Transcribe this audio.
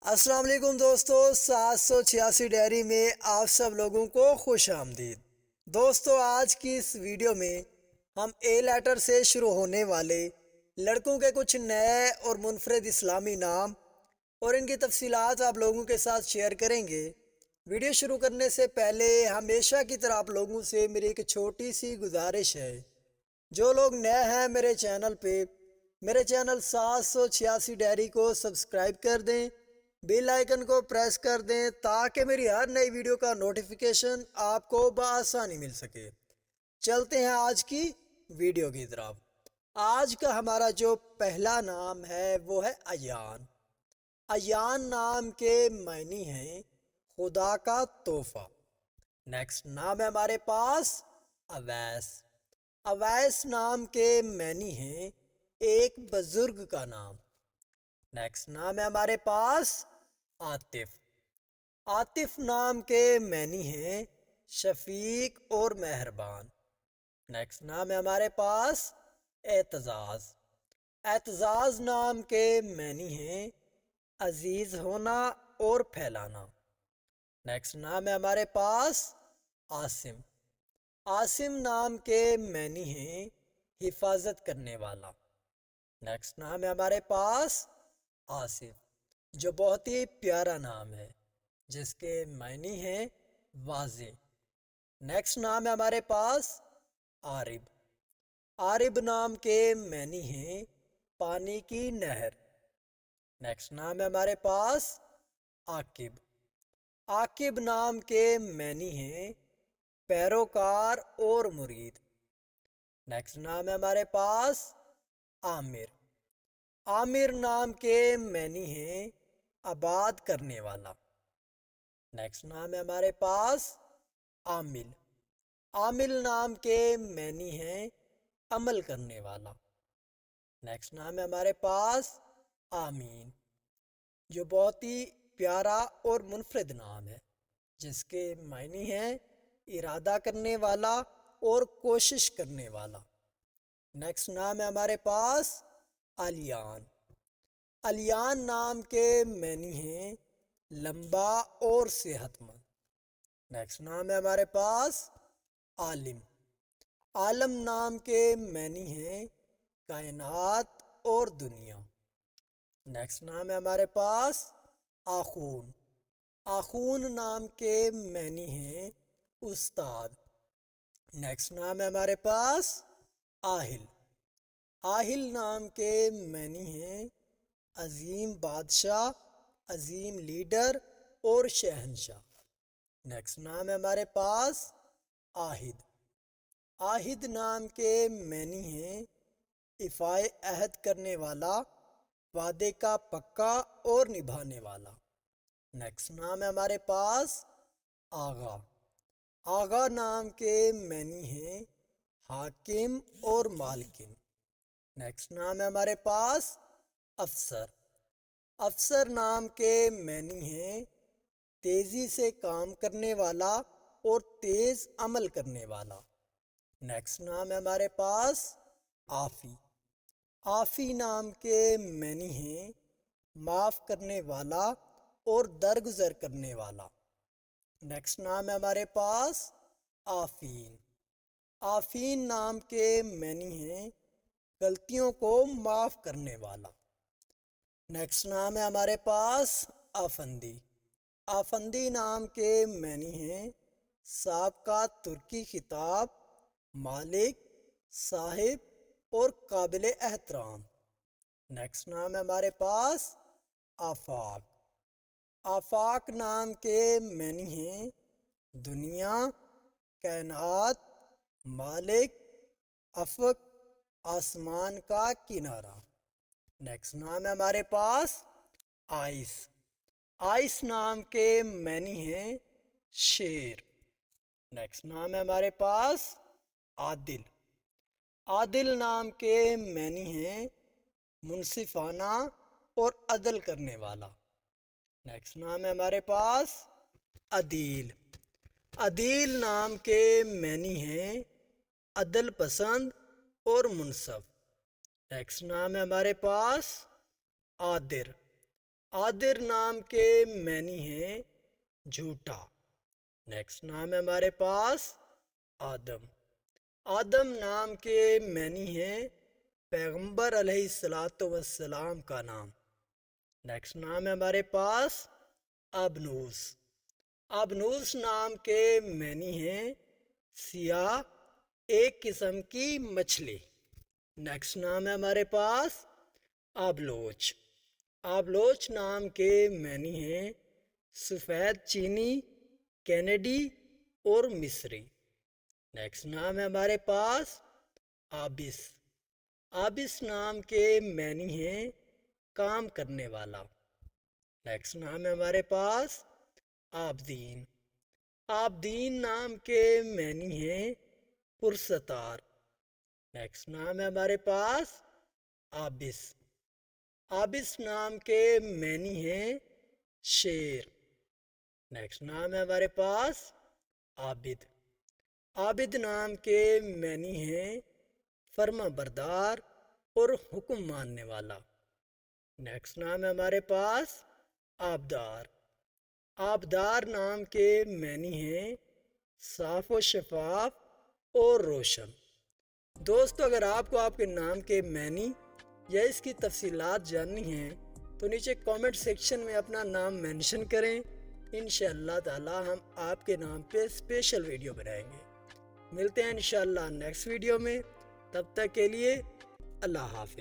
السلام علیکم دوستو، 786 ڈائری میں آپ سب لوگوں کو خوش آمدید۔ دوستو، آج کی اس ویڈیو میں ہم اے لیٹر سے شروع ہونے والے لڑکوں کے کچھ نئے اور منفرد اسلامی نام اور ان کی تفصیلات آپ لوگوں کے ساتھ شیئر کریں گے۔ ویڈیو شروع کرنے سے پہلے ہمیشہ کی طرح آپ لوگوں سے میری ایک چھوٹی سی گزارش ہے، جو لوگ نئے ہیں میرے چینل پہ، میرے چینل 786 ڈائری کو سبسکرائب کر دیں، بیل آئیکن کو پریس کر دیں تاکہ میری ہر نئی ویڈیو کا نوٹیفیکیشن آپ کو بآسانی مل سکے۔ چلتے ہیں آج کی ویڈیو کی طرف۔ آج کا ہمارا جو پہلا نام ہے وہ ہے ایان۔ ایان نام کے معنی ہیں خدا کا تحفہ۔ نیکسٹ نام ہے ہمارے پاس اویس۔ اویس نام کے معنی ہیں ایک بزرگ کا نام۔ نیکسٹ نام ہے ہمارے پاس عاطف۔ عاطف نام کے معنی ہیں شفیق اور مہربان۔ نیکسٹ نام ہے ہمارے پاس اعتزاز۔ اعتزاز نام کے معنی ہیں عزیز ہونا اور پھیلانا۔ نیکسٹ نام ہے ہمارے پاس عاصم۔ عاصم نام کے معنی ہیں حفاظت کرنے والا۔ نیکسٹ نام ہے ہمارے پاس آصف، جو بہت ہی پیارا نام ہے جس کے معنی ہیں واضح۔ نیکسٹ نام ہے ہمارے پاس عارب۔ عارب نام کے معنی ہیں پانی کی نہر۔ نیکسٹ نام ہے ہمارے پاس عاقب۔ عاقب نام کے معنی ہیں پیروکار اور مرید۔ نیکسٹ نام ہے ہمارے پاس عامر۔ عامر نام کے معنی ہیں آباد کرنے والا۔ نیکسٹ نام ہے ہمارے پاس عامل۔ عامل نام کے معنی ہیں عمل کرنے والا۔ نیکسٹ نام ہے ہمارے پاس آمین، جو بہت ہی پیارا اور منفرد نام ہے جس کے معنی ہیں ارادہ کرنے والا اور کوشش کرنے والا۔ نیکسٹ نام ہے ہمارے پاس الیان۔ الیان نام کے معنی ہیں لمبا اور صحت مند۔ نیکسٹ نام ہے ہمارے پاس عالم۔ عالم نام کے معنی ہیں کائنات اور دنیا۔ نیکسٹ نام ہے ہمارے پاس آخون۔ آخون نام کے معنی ہیں استاد۔ نیکسٹ نام ہے ہمارے پاس آہل۔ آہل نام کے معنی ہیں عظیم بادشاہ، عظیم لیڈر اور شہنشاہ۔ نیکسٹ نام ہے ہمارے پاس آہد۔ آہد نام کے معنی ہیں ایفائے عہد کرنے والا، وعدے کا پکا اور نبھانے والا۔ نیکسٹ نام ہے ہمارے پاس آغا۔ آغا نام کے معنی ہیں حاکم اور مالکن۔ نیکسٹ نام ہے ہمارے پاس افسر۔ افسر نام کے معنی ہیں تیزی سے کام کرنے والا اور تیز عمل کرنے والا۔ نیکسٹ نام ہے ہمارے پاس عافی۔ عافی نام کے معنی ہیں معاف کرنے والا اور درگزر کرنے والا۔ نیکسٹ نام ہے ہمارے پاس آفین۔ آفین نام کے معنی ہیں غلطیوں کو معاف کرنے والا۔ نیکسٹ نام ہے ہمارے پاس آفندی۔ آفندی نام کے معنی ہیں سابقہ ترکی خطاب، مالک، صاحب اور قابل احترام۔ نیکسٹ نام ہے ہمارے پاس آفاق۔ آفاق نام کے معنی ہیں دنیا، کائنات، مالک، افق، آسمان کا کنارہ۔ نیکسٹ نام ہے ہمارے پاس آئس۔ آئس نام کے معنی ہیں شیر۔ نیکسٹ نام ہے ہمارے پاس عادل۔ عادل نام کے معنی ہیں منصفانہ اور عدل کرنے والا۔ نیکسٹ نام ہے ہمارے پاس عدیل۔ عدیل نام کے معنی ہیں عدل پسند اور منصف۔ نیکسٹ نام ہے ہمارے پاس عادر۔ عادر نام کے معنی ہیں جھوٹا۔ نیکسٹ نام ہے ہمارے پاس آدم۔ آدم نام کے معنی ہیں پیغمبر علیہ الصلاۃ والسلام کا نام۔ نیکسٹ نام ہے ہمارے پاس ابنوس۔ ابنوس نام کے معنی ہیں سیاہ، ایک قسم کی مچھلی۔ نیکسٹ نام ہے ہمارے پاس آبلوچ۔ آبلوچ نام کے معنی ہیں سفید چینی، کینیڈی اور مصری۔ نیکسٹ نام ہے ہمارے پاس آبس۔ آبس نام کے معنی ہیں کام کرنے والا۔ نیکسٹ نام ہے ہمارے پاس آبدین۔ آبدین نام کے معنی ہیں پرستار۔ نیکسٹ نام ہے ہمارے پاس آبس۔ آبس نام کے معنی ہیں شیر۔ نیکسٹ نام ہے ہمارے پاس عابد۔ عابد نام کے معنی ہیں فرما بردار اور حکم ماننے والا۔ نیکسٹ نام ہے ہمارے پاس آبدار۔ آبدار نام کے معنی ہیں صاف و شفاف اور روشن۔ دوستو، اگر آپ کو آپ کے نام کے معنی یا اس کی تفصیلات جاننی ہیں تو نیچے کامنٹ سیکشن میں اپنا نام مینشن کریں۔ انشاءاللہ تعالی ہم آپ کے نام پہ اسپیشل ویڈیو بنائیں گے۔ ملتے ہیں انشاءاللہ نیکسٹ ویڈیو میں، تب تک کے لیے اللہ حافظ۔